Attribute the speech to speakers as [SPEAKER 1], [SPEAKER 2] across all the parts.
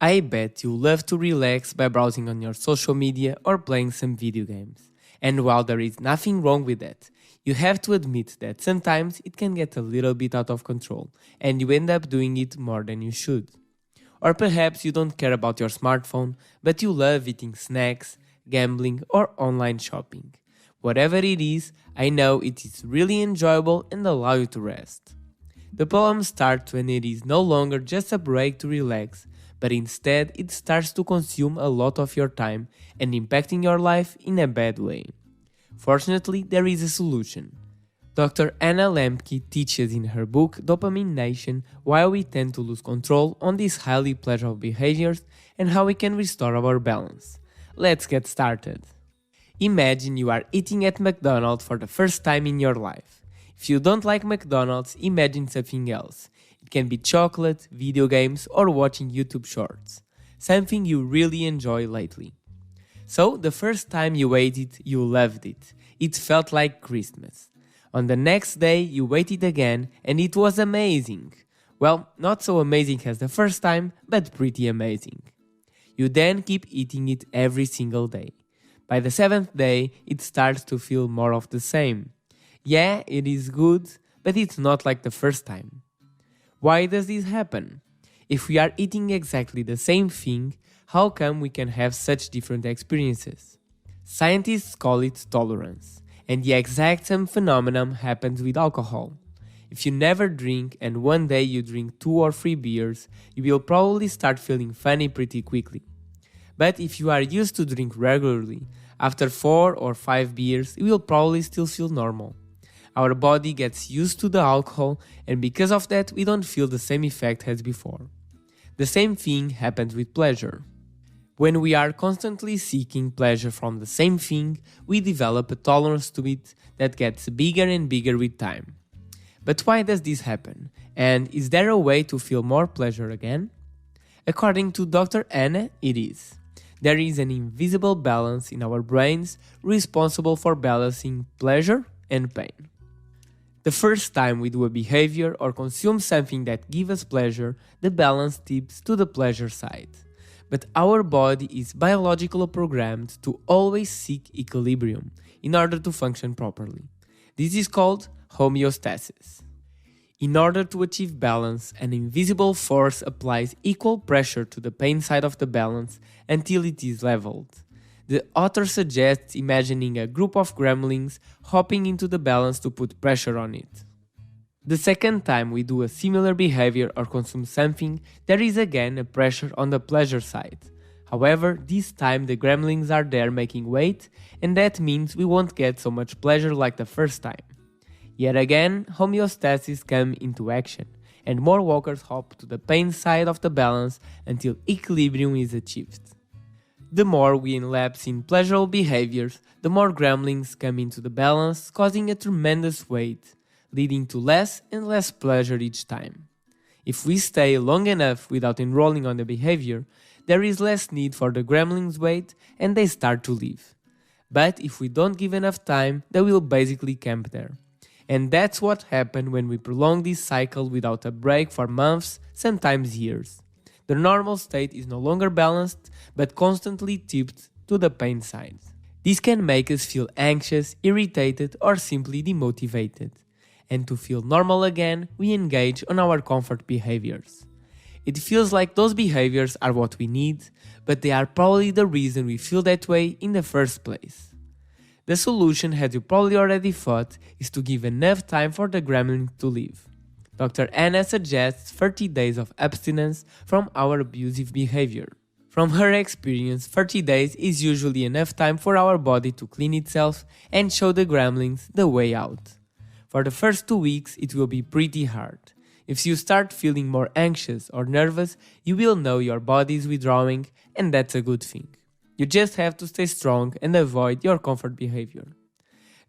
[SPEAKER 1] I bet you love to relax by browsing on your social media or playing some video games. And while there is nothing wrong with that, you have to admit that sometimes it can get a little bit out of control and you end up doing it more than you should. Or perhaps you don't care about your smartphone, but you love eating snacks, gambling, or online shopping. Whatever it is, I know it is really enjoyable and allow you to rest. The problem starts when it is no longer just a break to relax, but instead it starts to consume a lot of your time and impacting your life in a bad way. Fortunately, there is a solution. Dr. Anna Lembke teaches in her book Dopamin Nation why we tend to lose control on these highly pleasurable behaviors and how we can restore our balance. Let's get started. Imagine you are eating at McDonald's for the first time in your life. If you don't like McDonald's, imagine something else. It can be chocolate, video games, or watching YouTube shorts. Something you really enjoy lately. So, the first time you ate it, you loved it. It felt like Christmas. On the next day, you ate it again, and it was amazing. Well, not so amazing as the first time, but pretty amazing. You then keep eating it every single day. By the seventh day, it starts to feel more of the same. Yeah, it is good, but it's not like the first time. Why does this happen? If we are eating exactly the same thing, how come we can have such different experiences? Scientists call it tolerance. And the exact same phenomenon happens with alcohol. If you never drink and one day you drink 2 or 3 beers, you will probably start feeling funny pretty quickly. But if you are used to drink regularly, after 4 or 5 beers, you will probably still feel normal. Our body gets used to the alcohol, and because of that, we don't feel the same effect as before. The same thing happens with pleasure. When we are constantly seeking pleasure from the same thing, we develop a tolerance to it that gets bigger and bigger with time. But why does this happen? And is there a way to feel more pleasure again? According to Dr. Anna, it is. There is an invisible balance in our brains responsible for balancing pleasure and pain. The first time we do a behavior or consume something that gives us pleasure, the balance tips to the pleasure side. But our body is biologically programmed to always seek equilibrium in order to function properly. This is called homeostasis. In order to achieve balance, an invisible force applies equal pressure to the pain side of the balance until it is leveled. The author suggests imagining a group of gremlins hopping into the balance to put pressure on it. The second time we do a similar behavior or consume something, there is again a pressure on the pleasure side. However, this time the gremlins are there making weight, and that means we won't get so much pleasure like the first time. Yet again, homeostasis comes into action, and more walkers hop to the pain side of the balance until equilibrium is achieved. The more we lapse in pleasurable behaviors, the more gremlins come into the balance, causing a tremendous weight, leading to less and less pleasure each time. If we stay long enough without enrolling on the behavior, there is less need for the gremlins weight and they start to leave. But if we don't give enough time, they will basically camp there. And that's what happens when we prolong this cycle without a break for months, sometimes years. The normal state is no longer balanced, but constantly tipped to the pain side. This can make us feel anxious, irritated, or simply demotivated. And to feel normal again, we engage on our comfort behaviors. It feels like those behaviors are what we need, but they are probably the reason we feel that way in the first place. The solution, as you probably already thought, is to give enough time for the gremlin to leave. Dr. Anna suggests 30 days of abstinence from our abusive behavior. From her experience, 30 days is usually enough time for our body to clean itself and show the gremlins the way out. For the first 2 weeks, it will be pretty hard. If you start feeling more anxious or nervous, you will know your body is withdrawing, and that's a good thing. You just have to stay strong and avoid your comfort behavior.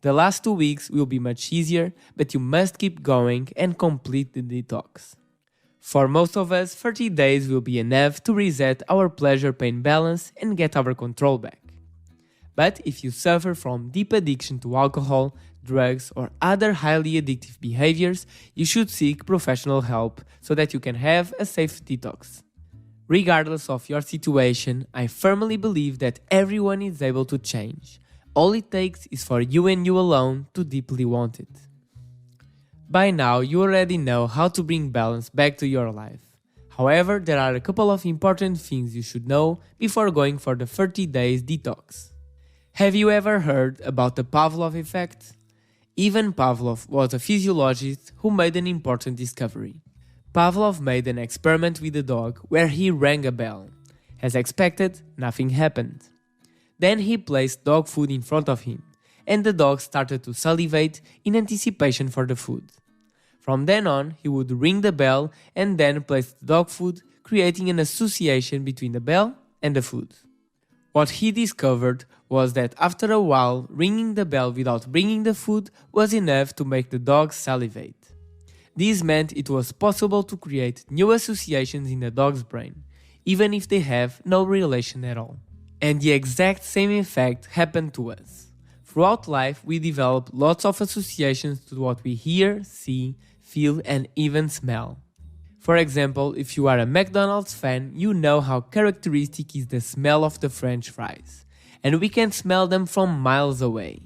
[SPEAKER 1] The last 2 weeks will be much easier, but you must keep going and complete the detox. For most of us, 30 days will be enough to reset our pleasure-pain balance and get our control back. But if you suffer from deep addiction to alcohol, drugs, or other highly addictive behaviors, you should seek professional help so that you can have a safe detox. Regardless of your situation, I firmly believe that everyone is able to change. All it takes is for you and you alone to deeply want it. By now, you already know how to bring balance back to your life. However, there are a couple of important things you should know before going for the 30 days detox. Have you ever heard about the Pavlov effect? Ivan Pavlov was a physiologist who made an important discovery. Pavlov made an experiment with a dog where he rang a bell. As expected, nothing happened. Then he placed dog food in front of him, and the dog started to salivate in anticipation for the food. From then on, he would ring the bell and then place the dog food, creating an association between the bell and the food. What he discovered was that after a while, ringing the bell without bringing the food was enough to make the dog salivate. This meant it was possible to create new associations in the dog's brain, even if they have no relation at all. And the exact same effect happened to us. Throughout life, we develop lots of associations to what we hear, see, feel, and even smell. For example, if you are a McDonald's fan, you know how characteristic is the smell of the French fries, and we can smell them from miles away.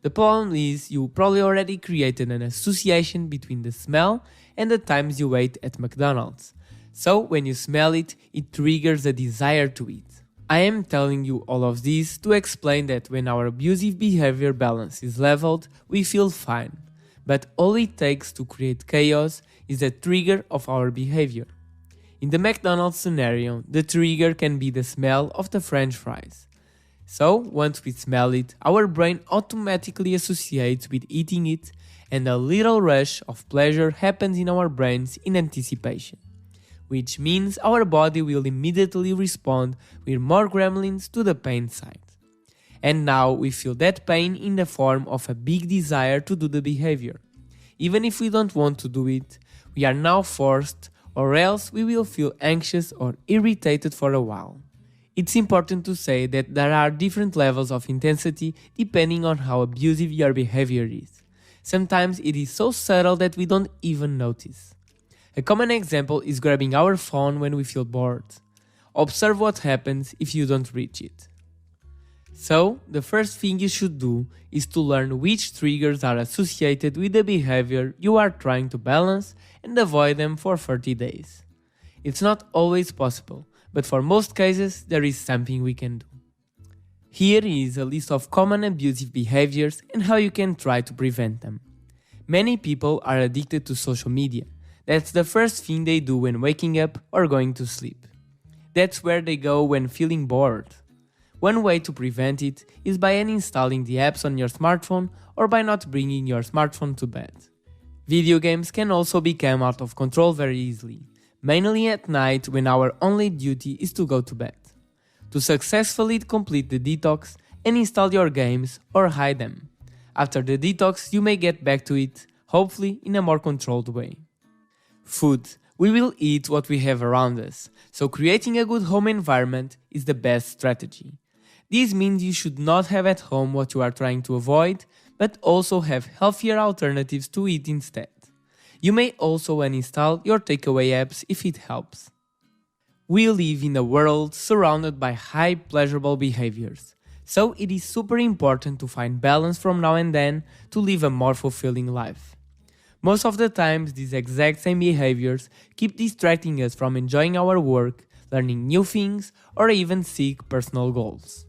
[SPEAKER 1] The problem is you probably already created an association between the smell and the times you ate at McDonald's. So when you smell it, it triggers a desire to eat. I am telling you all of this to explain that when our abusive behavior balance is leveled, we feel fine. But all it takes to create chaos is the trigger of our behavior. In the McDonald's scenario, the trigger can be the smell of the French fries. So, once we smell it, our brain automatically associates with eating it, and a little rush of pleasure happens in our brains in anticipation, which means our body will immediately respond with more gremlins to the pain side. And now we feel that pain in the form of a big desire to do the behavior. Even if we don't want to do it, we are now forced, or else we will feel anxious or irritated for a while. It's important to say that there are different levels of intensity depending on how abusive your behavior is. Sometimes it is so subtle that we don't even notice. A common example is grabbing our phone when we feel bored. Observe what happens if you don't reach it. So, the first thing you should do is to learn which triggers are associated with the behavior you are trying to balance and avoid them for 30 days. It's not always possible, but for most cases, there is something we can do. Here is a list of common abusive behaviors and how you can try to prevent them. Many people are addicted to social media. That's the first thing they do when waking up or going to sleep. That's where they go when feeling bored. One way to prevent it is by uninstalling the apps on your smartphone or by not bringing your smartphone to bed. Video games can also become out of control very easily, mainly at night when our only duty is to go to bed. To successfully complete the detox, uninstall your games or hide them. After the detox, you may get back to it, hopefully in a more controlled way. Food. We will eat what we have around us, so creating a good home environment is the best strategy. This means you should not have at home what you are trying to avoid, but also have healthier alternatives to eat instead. You may also uninstall your takeaway apps if it helps. We live in a world surrounded by high pleasurable behaviors, so it is super important to find balance from now and then to live a more fulfilling life. Most of the times, these exact same behaviors keep distracting us from enjoying our work, learning new things, or even seek personal goals.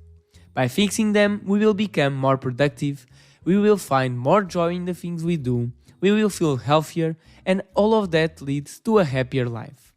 [SPEAKER 1] By fixing them, we will become more productive, we will find more joy in the things we do, we will feel healthier, and all of that leads to a happier life.